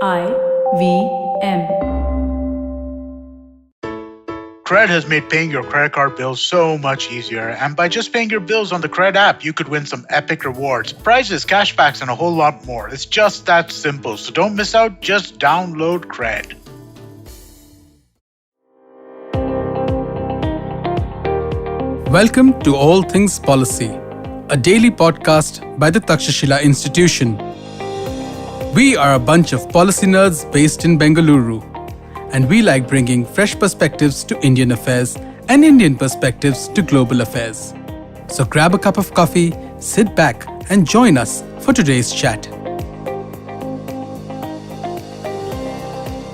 IVM. Cred has made paying your credit card bills so much easier, and by just paying your bills on the Cred app, you could win some epic rewards, prizes, cashbacks, and a whole lot more. It's just that simple, so don't miss out, just download Cred. Welcome to All Things Policy, a daily podcast by the Takshashila Institution. We are a bunch of policy nerds based in Bengaluru, and we like bringing fresh perspectives to Indian affairs and Indian perspectives to global affairs. So grab a cup of coffee, sit back, and join us for today's chat.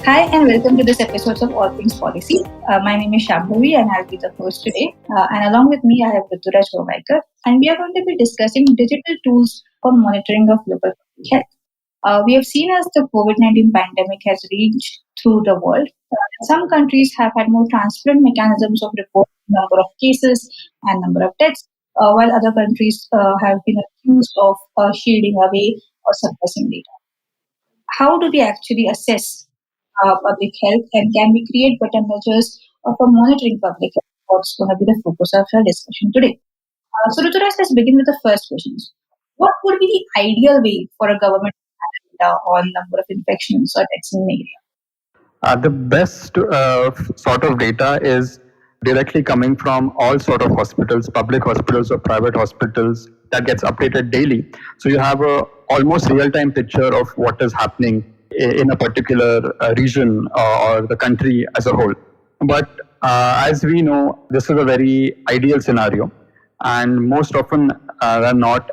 Hi and welcome to this episode of All Things Policy. My name is Shambhavi and I'll be the host today. And along with me, I have Ruturaj Govaikar. And we are going to be discussing digital tools for monitoring of global public health. We have seen as the COVID-19 pandemic has reached through the world, some countries have had more transparent mechanisms of reporting number of cases and number of deaths, while other countries have been accused of shielding away or suppressing data. How do we actually assess public health, and can we create better measures for monitoring public health? What's going to be the focus of our discussion today? So, Ruturaj, let's begin with the first questions. What would be the ideal way for a government to have data on number of infections or deaths in an area? The best sort of data is directly coming from all sort of hospitals, public hospitals or private hospitals, that gets updated daily. So you have a almost real-time picture of what is happening in a particular region or the country as a whole. But as we know, this is a very ideal scenario, and most often than not,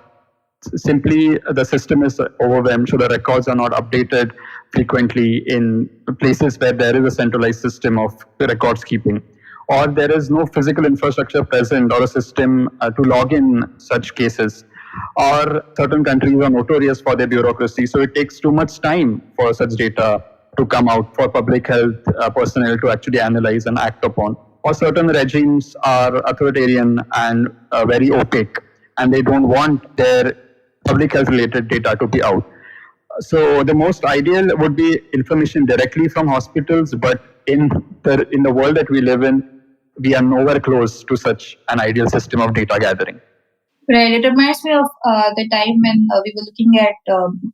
simply the system is overwhelmed, so the records are not updated frequently in places where there is a centralized system of records keeping, or there is no physical infrastructure present or a system to log in such cases, or certain countries are notorious for their bureaucracy, so it takes too much time for such data to come out for public health personnel to actually analyze and act upon, or certain regimes are authoritarian and very opaque, and they don't want their public health related data to be out. So the most ideal would be information directly from hospitals, but in the world that we live in, we are nowhere close to such an ideal system of data gathering. Right. It reminds me of the time when we were looking at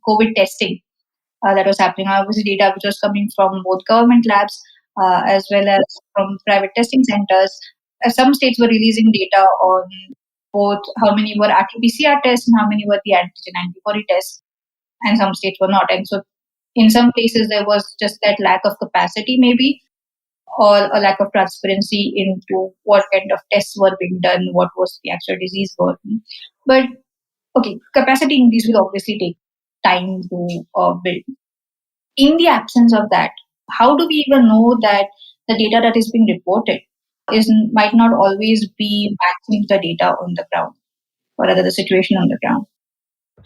COVID testing that was happening. Obviously, data which was coming from both government labs as well as from private testing centers. Some states were releasing data on both how many were RT-PCR tests and how many were the antigen antibody tests, and some states were not. And so in some places there was just that lack of capacity maybe, or a lack of transparency into what kind of tests were being done, what was the actual disease burden. But okay, capacity increase will obviously take time to build. In the absence of that, how do we even know that the data that is being reported might not always be matching the data on the ground, or rather the situation on the ground?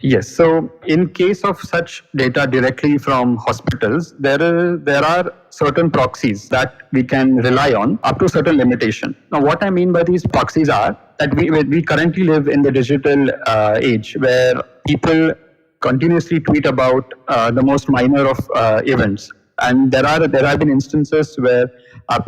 Yes, so in case of such data directly from hospitals, there are certain proxies that we can rely on up to certain limitation. Now, what I mean by these proxies are that we currently live in the digital age where people continuously tweet about the most minor of events. And there have been instances where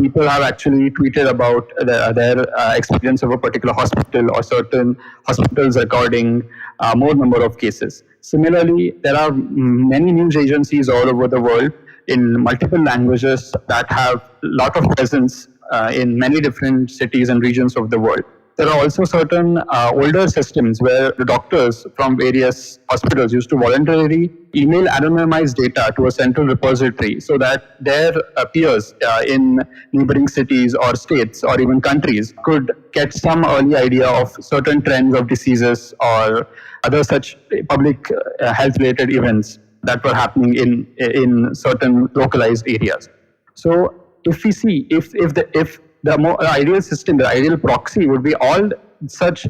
people have actually tweeted about their experience of a particular hospital or certain hospitals recording more number of cases. Similarly, there are many news agencies all over the world in multiple languages that have a lot of presence in many different cities and regions of the world. There are also certain older systems where the doctors from various hospitals used to voluntarily email anonymized data to a central repository so that their peers in neighboring cities or states or even countries could get some early idea of certain trends of diseases or other such public health-related events that were happening in certain localized areas. So if we see, if the more ideal system, the ideal proxy would be all such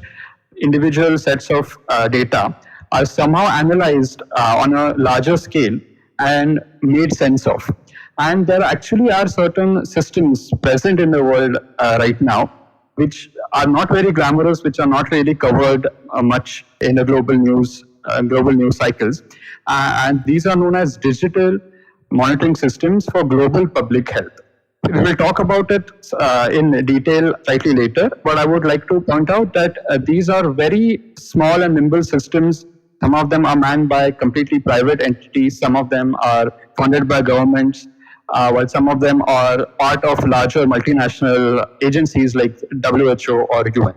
individual sets of data are somehow analyzed on a larger scale and made sense of. And there actually are certain systems present in the world right now which are not very glamorous, which are not really covered much in the global news cycles. And these are known as digital monitoring systems for global public health. We will talk about it in detail slightly later, but I would like to point out that these are very small and nimble systems. Some of them are manned by completely private entities, some of them are funded by governments, while some of them are part of larger multinational agencies like WHO or UN.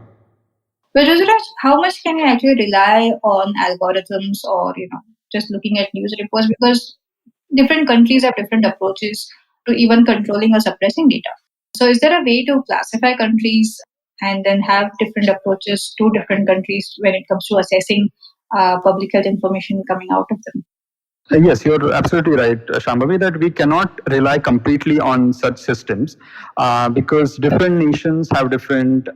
But Ruturaj, how much can you actually rely on algorithms or just looking at news reports? Because different countries have different approaches to even controlling or suppressing data. So, is there a way to classify countries and then have different approaches to different countries when it comes to assessing public health information coming out of them? Yes, you're absolutely right, Shambhavi, that we cannot rely completely on such systems because different nations have different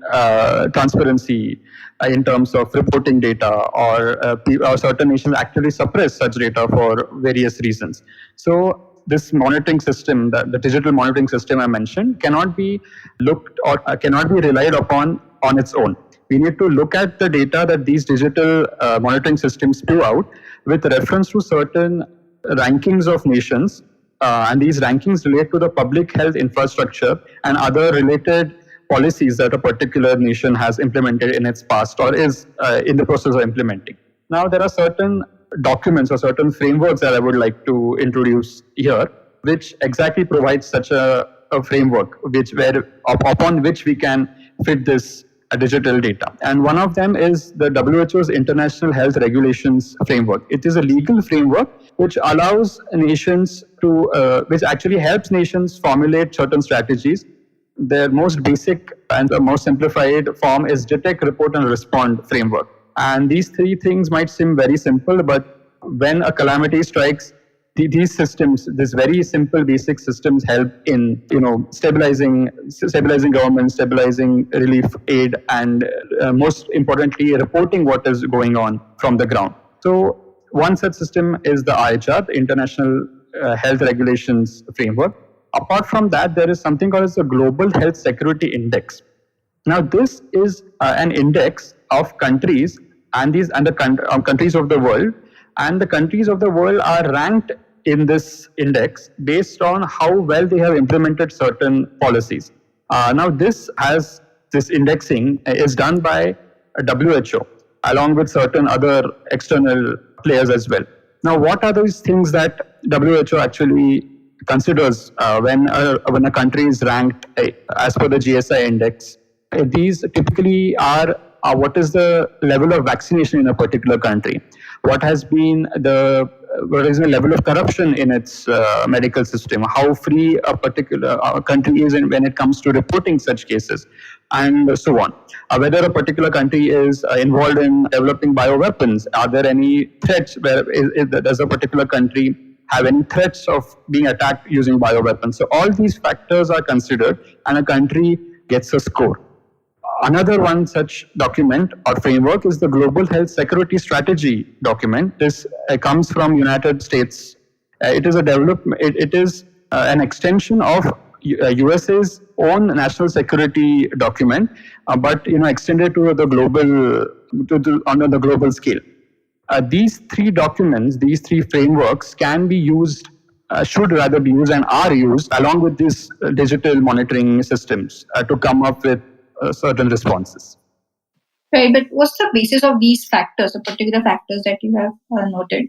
transparency in terms of reporting data, or certain nations actually suppress such data for various reasons. So this monitoring system, the digital monitoring system I mentioned, cannot be looked or cannot be relied upon on its own. We need to look at the data that these digital monitoring systems spew out with reference to certain rankings of nations, and these rankings relate to the public health infrastructure and other related policies that a particular nation has implemented in its past or is in the process of implementing. Now, there are certain documents or certain frameworks that I would like to introduce here, which exactly provides such a framework upon which we can fit this digital data. And one of them is the WHO's International Health Regulations Framework. It is a legal framework which allows nations which actually helps nations formulate certain strategies. Their most basic and the most simplified form is Detect, Report, and Respond framework. And these three things might seem very simple, but when a calamity strikes, these systems, these very simple basic systems, help in stabilizing government, stabilizing relief aid, and most importantly, reporting what is going on from the ground. So one such system is the IHR, the International Health Regulations Framework. Apart from that, there is something called as the Global Health Security Index. Now, this is an index of countries and the countries of the world, and the countries of the world are ranked in this index based on how well they have implemented certain policies. Now, this indexing is done by WHO along with certain other external players as well. Now, what are those things that WHO actually considers when a country is ranked as per the GSI index? These typically are what is the level of vaccination in a particular country? What has been the level of corruption in its medical system? How free a particular country is when it comes to reporting such cases, and so on. Whether a particular country is involved in developing bioweapons, are there any threats? Does a particular country have any threats of being attacked using bioweapons? So all these factors are considered, and a country gets a score. Another one such document or framework is the Global Health Security Strategy document. This comes from United States. It is an extension of USA's own national security document, but extended to the global on the global scale. These three documents, these three frameworks, can be used, should rather be used, and are used along with these digital monitoring systems to come up with certain responses. Right, but what's the basis of these factors, the particular factors that you have noted?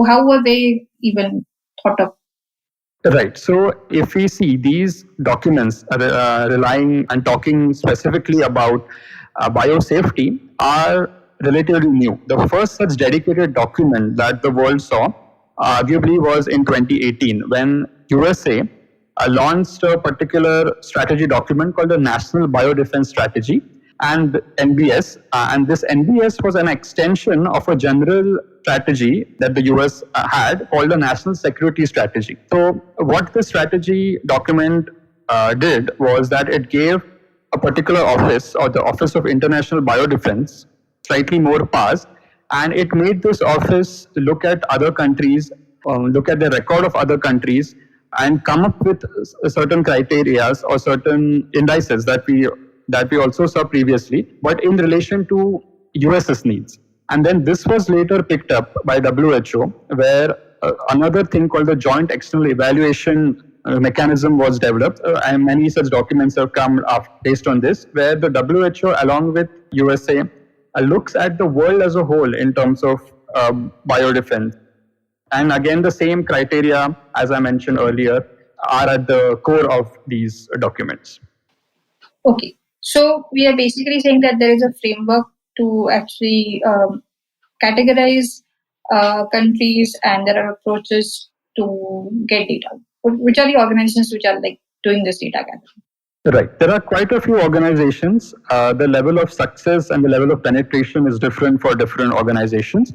How were they even thought of? Right. So if we see these documents relying and talking specifically about biosafety are relatively new. The first such dedicated document that the world saw arguably was in 2018 when USA launched a particular strategy document called the National Biodefense Strategy, and NBS. And this NBS was an extension of a general strategy that the US had called the National Security Strategy. So what the strategy document did was that it gave a particular office, or the Office of International Biodefense, slightly more powers, and it made this office look at other countries, look at the record of other countries, and come up with certain criteria or certain indices that we also saw previously, but in relation to US's needs. And then this was later picked up by WHO, where another thing called the Joint External Evaluation mechanism was developed, and many such documents have come based on this, where the WHO, along with USA, looks at the world as a whole in terms of biodefense. And again, the same criteria, as I mentioned earlier, are at the core of these documents. Okay. So we are basically saying that there is a framework to actually categorize countries, and there are approaches to get data. Which are the organizations which are like doing this data gathering? Right. There are quite a few organizations. The level of success and the level of penetration is different for different organizations.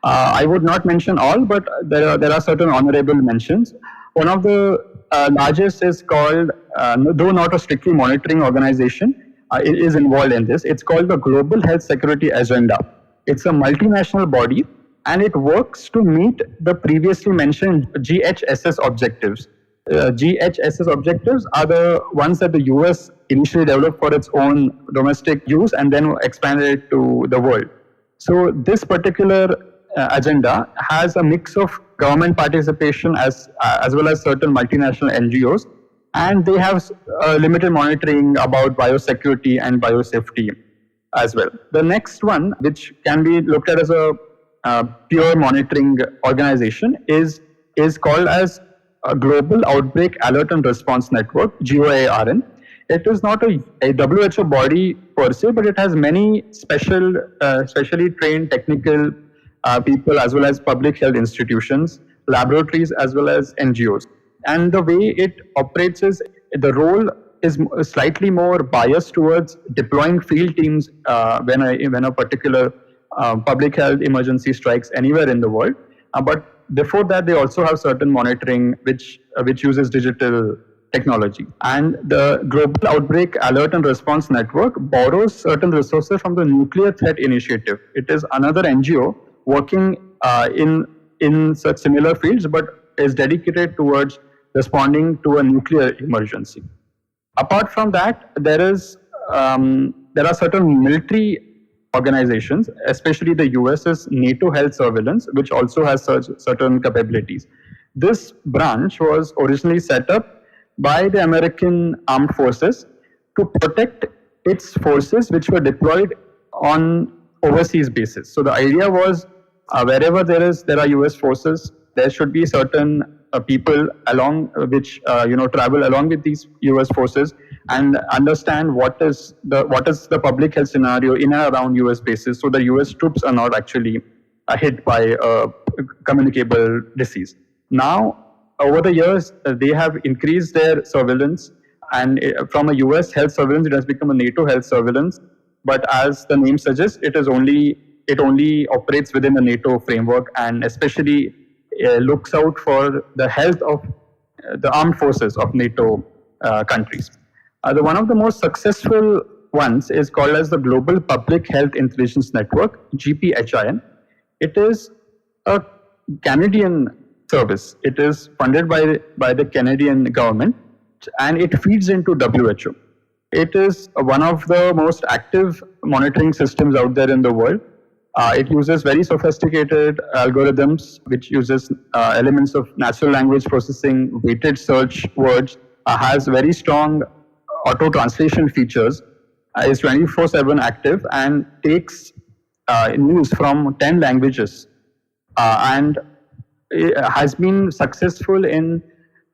I would not mention all, but there are certain honorable mentions. One of the largest is called, though not a strictly monitoring organization, it is involved in this. It's called the Global Health Security Agenda. It's a multinational body, and it works to meet the previously mentioned GHSS objectives. GHSS objectives are the ones that the US initially developed for its own domestic use and then expanded it to the world. So this particular agenda has a mix of government participation as well as certain multinational NGOs, and they have limited monitoring about biosecurity and biosafety as well. The next one, which can be looked at as a pure monitoring organization, is called as a Global Outbreak Alert and Response Network, GOARN. It is not a WHO body per se, but it has many specially trained technical people, as well as public health institutions, laboratories, as well as NGOs. And the way it operates is, the role is slightly more biased towards deploying field teams when a particular public health emergency strikes anywhere in the world. But before that, they also have certain monitoring which uses digital technology. And the Global Outbreak Alert and Response Network borrows certain resources from the Nuclear Threat Initiative. It is another NGO working in such similar fields, but is dedicated towards responding to a nuclear emergency. Apart from that, there are certain military organizations, especially the US's NATO Health Surveillance, which also has certain capabilities. This branch was originally set up by the American Armed Forces to protect its forces which were deployed on overseas bases. So the idea was, wherever there are US forces, there should be certain people along which travel along with these US forces and understand what is the public health scenario in and around US bases, so the US troops are not actually hit by a communicable disease. Now, over the years, they have increased their surveillance, and from a US health surveillance, it has become a NATO health surveillance. But as the name suggests, it only operates within the NATO framework, and especially looks out for the health of the armed forces of NATO countries. One of the most successful ones is called as the Global Public Health Intelligence Network, GPHIN. It is a Canadian service. It is funded by the Canadian government, and it feeds into WHO. It is one of the most active monitoring systems out there in the world. It uses very sophisticated algorithms, which uses elements of natural language processing, weighted search words, has very strong auto translation features, is 24/7 active, and takes news from 10 languages, and has been successful in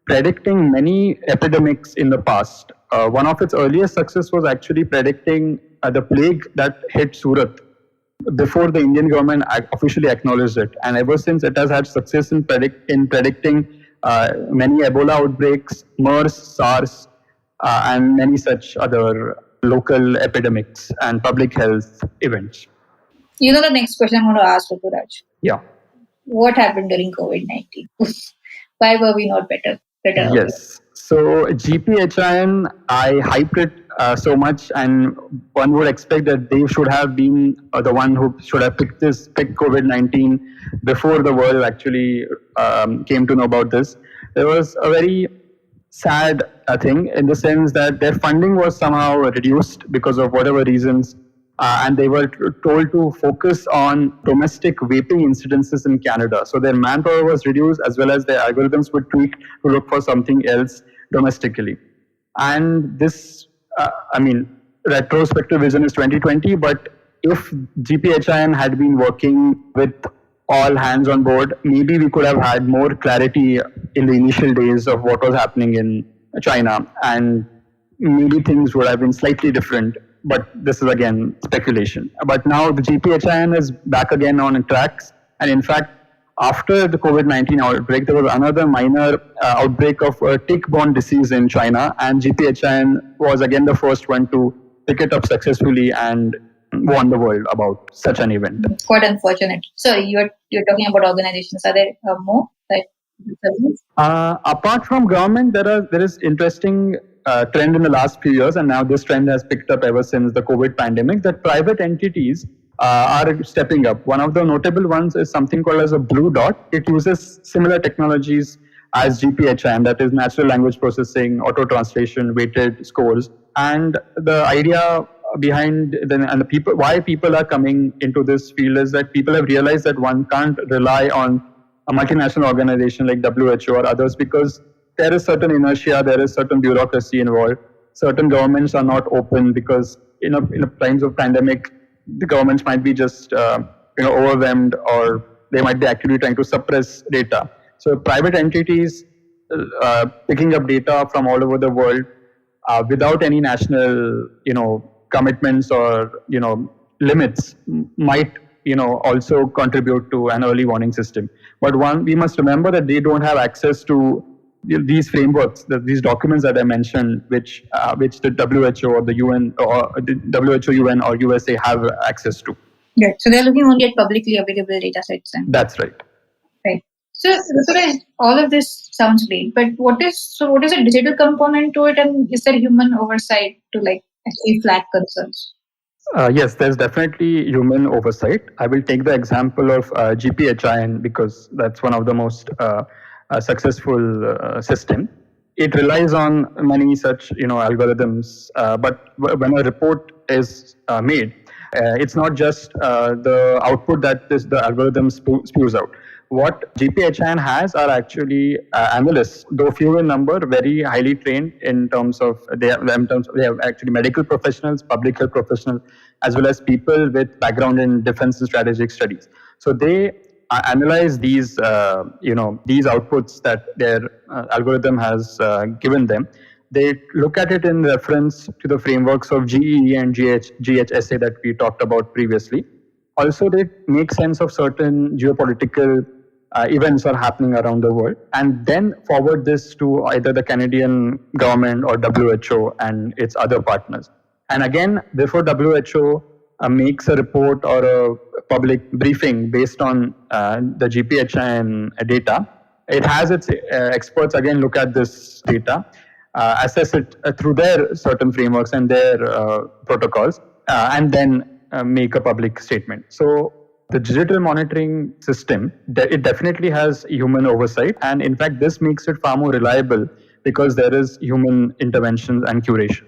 predicting many epidemics in the past. One of its earliest success was actually predicting the plague that hit Surat before the Indian government officially acknowledged it. And ever since, it has had success in predicting many Ebola outbreaks, MERS, SARS, and many such other local epidemics and public health events. You know the next question I'm going to ask, Ruturaj. Yeah. What happened during COVID-19? Why were we not better? Yes. So GPHIN, I hyped it so much, and one would expect that they should have been the one who should have picked COVID-19 before the world actually came to know about this. There was a very sad thing in the sense that their funding was somehow reduced because of whatever reasons. and they were told to focus on domestic vaping incidences in Canada. So their manpower was reduced as well as their algorithms were tweaked to look for something else domestically. And this, retrospective vision is 2020, but if GPHIN had been working with all hands on board, maybe we could have had more clarity in the initial days of what was happening in China, and maybe things would have been slightly different. But this is again speculation. But now the GPHIN is back again on tracks, and in fact, after the COVID-19 outbreak, there was another minor outbreak of a tick-borne disease in China, and GPHIN was again the first one to pick it up successfully and warn the world about such an event. It's quite unfortunate. So you're talking about organizations. Are there more that? Apart from government, there is interesting trend in the last few years, and now this trend has picked up ever since the COVID pandemic, that private entities are stepping up. One of the notable ones is something called as a Blue Dot. It uses similar technologies as GPHIN, that is natural language processing, auto translation, weighted scores. And the idea behind why people are coming into this field is that people have realized that one can't rely on a multinational organization like WHO or others, because there is certain inertia, there is certain bureaucracy involved. Certain governments are not open because in times of pandemic, the governments might be just overwhelmed, or they might be actively trying to suppress data. So private entities picking up data from all over the world without any national commitments or limits might also contribute to an early warning system. But we must remember that they don't have access to these frameworks, these documents that I mentioned, which the WHO or the UN or the WHO, UN or USA have access to. Yeah, so they're looking only at publicly available data sets. That's right. Right. So all of this sounds great, but what is a digital component to it, and is there human oversight to actually flag concerns? Yes, there's definitely human oversight. I will take the example of GPHIN because that's one of the most successful system. It relies on many such algorithms, but when a report is made, it's not just the output that the algorithm spews out. What GPHIN has are actually analysts, though few in number, very highly trained in terms of they have actually medical professionals, public health professionals, as well as people with background in defense and strategic studies. So they analyze these these outputs that their algorithm has given them. They look at it in reference to the frameworks of GEE and GHSA that we talked about previously. Also, they make sense of certain geopolitical events are happening around the world, and then forward this to either the Canadian government or WHO and its other partners. And again, before WHO makes a report or a public briefing based on the GPHIN data, it has its experts again look at this data, assess it through their certain frameworks and their protocols, and then make a public statement. So the digital monitoring system, it definitely has human oversight, and in fact this makes it far more reliable because there is human intervention and curation.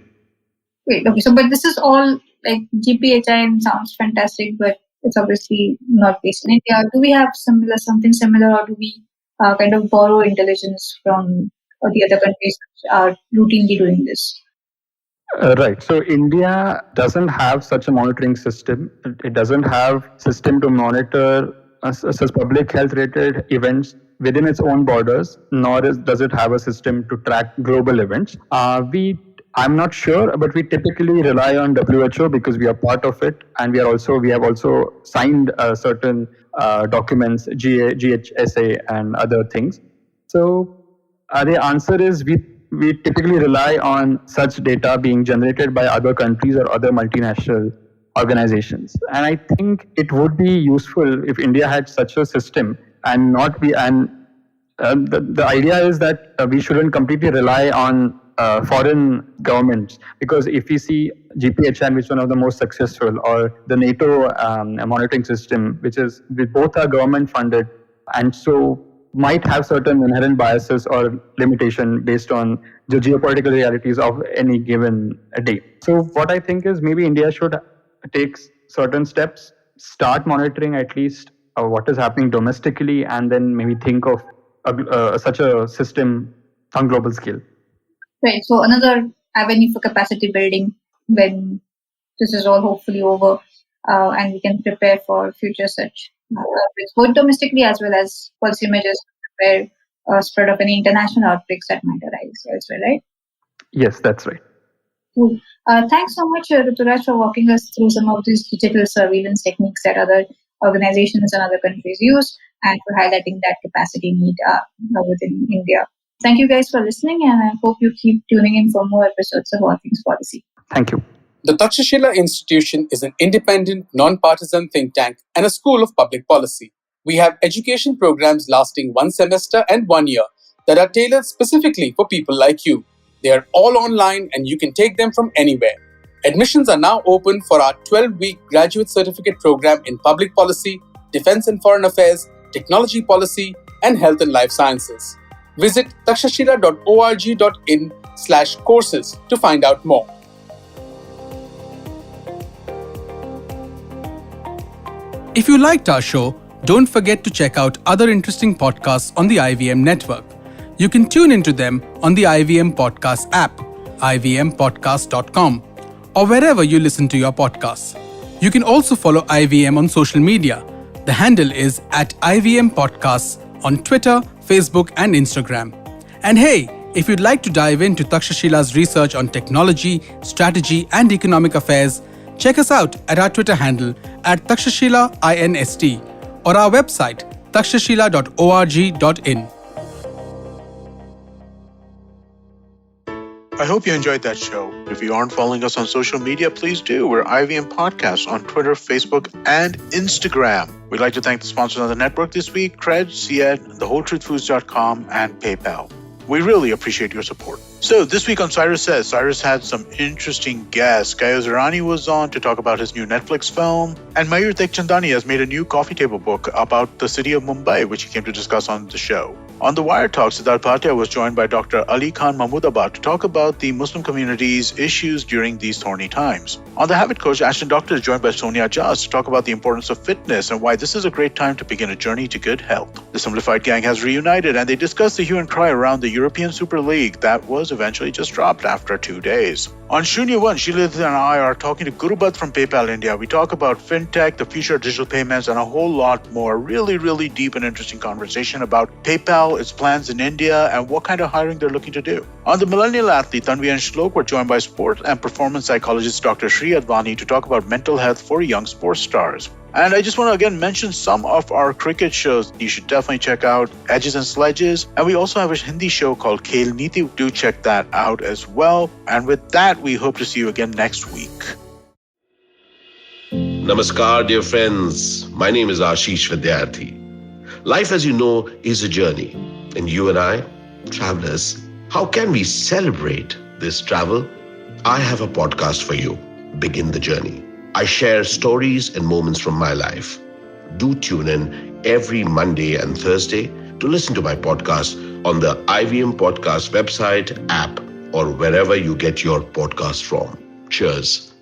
Wait, okay, so but this is all GPHIN sounds fantastic, but it's obviously not based in India. Do we have something similar, or do we kind of borrow intelligence from the other countries which are routinely doing this? Right. So India doesn't have such a monitoring system. It doesn't have system to monitor such public health related events within its own borders, nor does it have a system to track global events. I'm not sure, but we typically rely on WHO because we are part of it, and we have also signed certain documents, GHSA and other things. So the answer is we typically rely on such data being generated by other countries or other multinational organizations. And I think it would be useful if India had such a system and not be. And the idea is that we shouldn't completely rely on foreign governments, because if we see GPHIN, which is one of the most successful, or the NATO monitoring system, which both are government funded, and so might have certain inherent biases or limitation based on the geopolitical realities of any given day. So what I think is maybe India should take certain steps, start monitoring at least what is happening domestically, and then maybe think of such a system on global scale. Right. So another avenue for capacity building when this is all hopefully over, and we can prepare for future such outbreaks, both domestically as well as policy measures to prepare spread of any international outbreaks that might arise elsewhere, right? Yes, that's right. Cool. Thanks so much, Ruturaj, for walking us through some of these digital surveillance techniques that other organizations and other countries use, and for highlighting that capacity need within India. Thank you guys for listening, and I hope you keep tuning in for more episodes of All Things Policy. Thank you. The Takshashila Institution is an independent, non-partisan think tank and a school of public policy. We have education programs lasting 1 semester and 1 year that are tailored specifically for people like you. They are all online and you can take them from anywhere. Admissions are now open for our 12-week graduate certificate program in public policy, defense and foreign affairs, technology policy, and health and life sciences. Visit takshashila.org.in/courses to find out more. If you liked our show, don't forget to check out other interesting podcasts on the IVM network. You can tune into them on the IVM Podcast app, ivmpodcast.com, or wherever you listen to your podcasts. You can also follow IVM on social media. The handle is @IVM Podcasts on Twitter, Facebook, and Instagram. And hey, if you'd like to dive into Takshashila's research on technology, strategy, and economic affairs, check us out at our Twitter handle @TakshashilaINST or our website takshashila.org.in. I hope you enjoyed that show. If you aren't following us on social media, please do. We're IVM Podcasts on Twitter, Facebook, and Instagram. We'd like to thank the sponsors on the network this week, Cred, CED, TheWholeTruthFoods.com, and PayPal. We really appreciate your support. So this week on Cyrus Says, Cyrus had some interesting guests. Gayo Zirani was on to talk about his new Netflix film, and Mayur Tekchandani has made a new coffee table book about the city of Mumbai, which he came to discuss on the show. On the Wire Talk, Siddharth Bhatia was joined by Dr. Ali Khan Mahmoodabad to talk about the Muslim community's issues during these thorny times. On The Habit Coach, Ashton Doctor is joined by Sonia Jas to talk about the importance of fitness and why this is a great time to begin a journey to good health. The Simplified Gang has reunited and they discussed the hue and cry around the European Super League that was eventually just dropped after 2 days. On Shunya One, Sheila and I are talking to Gurubat from PayPal India. We talk about fintech, the future of digital payments, and a whole lot more. Really deep and interesting conversation about PayPal, its plans in India, and what kind of hiring they're looking to do. On the Millennial Athlete, Tanvi and Shlok were joined by sport and performance psychologist Dr. Shri Advani to talk about mental health for young sports stars. And I just want to again mention some of our cricket shows you should definitely check out, Edges and Sledges. And we also have a Hindi show called Khel Niti. Do check that out as well. And with that, we hope to see you again next week. Namaskar, dear friends. My name is Ashish Vidyarthi. Life, as you know, is a journey. And you and I, travelers, how can we celebrate this travel? I have a podcast for you, Begin the Journey. I share stories and moments from my life. Do tune in every Monday and Thursday to listen to my podcast on the IVM Podcast website, app, or wherever you get your podcast from. Cheers.